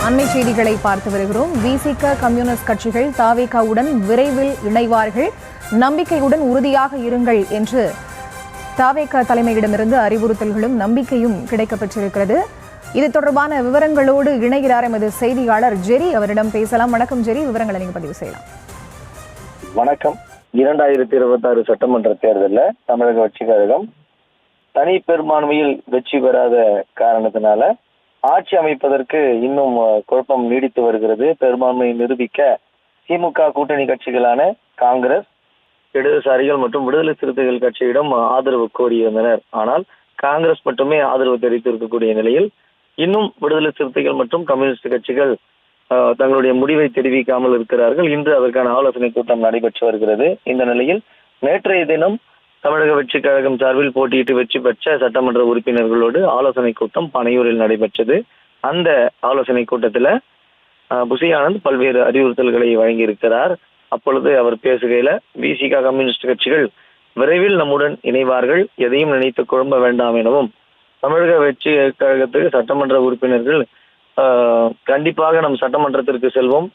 அண்மை செய்திகளை பார்த்து வருகிறோம். விசிக கம்யூனிஸ்ட் கட்சிகள் தாவேகாவுடன் விரைவில் இணைவார்கள், நம்பிக்கையுடன் உறுதியாக இருங்கள் என்று தாவேகா தலைமையிடமிருந்து அறிவுறுத்தல்களும் நம்பிக்கையும் கிடைக்கப்பெற்றிருக்கிறது. இது தொடர்பான விவரங்களோடு இணைகிறார் எமது செய்தியாளர் ஜெரி. அவரிடம் பேசலாம். வணக்கம் ஜெரி, விவரங்களை நீங்க பதிவு செய்யலாம். வணக்கம். 2026 சட்டமன்ற தேர்தலில் தமிழக வெற்றி கழகம் தனி பெரும்பான்மையில் வெற்றி பெறாத காரணத்தினால ஆட்சி அமைப்பதற்கு இன்னும் குழப்பம் நீடித்து வருகிறது. பெரும்பான்மையை நிரூபிக்க திமுக கூட்டணி கட்சிகளான காங்கிரஸ், இடதுசாரிகள் மற்றும் விடுதலை சிறுத்தைகள் கட்சியிடம் ஆதரவு கோரியிருந்தனர். ஆனால் காங்கிரஸ் மட்டுமே ஆதரவு தெரிவித்திருக்கக்கூடிய நிலையில் இன்னும் விடுதலை சிறுத்தைகள் மற்றும் கம்யூனிஸ்ட் கட்சிகள் தங்களுடைய முடிவை தெரிவிக்காமல் இருக்கிறார்கள். இன்று அதற்கான ஆலோசனை கூட்டம் நடைபெற்று வருகிறது. இந்த நிலையில் நேற்றைய தினம் தமிழக வெற்றி கழகம் சார்பில் போட்டியிட்டு வெற்றி பெற்ற சட்டமன்ற உறுப்பினர்களோடு ஆலோசனை கூட்டம் பனையூரில் நடைபெற்றது. அந்த ஆலோசனை கூட்டத்தில் புசி ஆனந்த் பல்வேறு அறிவுறுத்தல்களை வழங்கியிருக்கிறார். அப்பொழுது அவர் பேசுகையில விசிக கம்யூனிஸ்ட் கட்சிகள் விரைவில் நம்முடன் இணைவார்கள், எதையும் நினைத்து குழம்ப வேண்டாம் எனவும், தமிழக வெற்றி கழகத்துக்கு சட்டமன்ற உறுப்பினர்கள் கண்டிப்பாக நம் சட்டமன்றத்திற்கு செல்வோம்,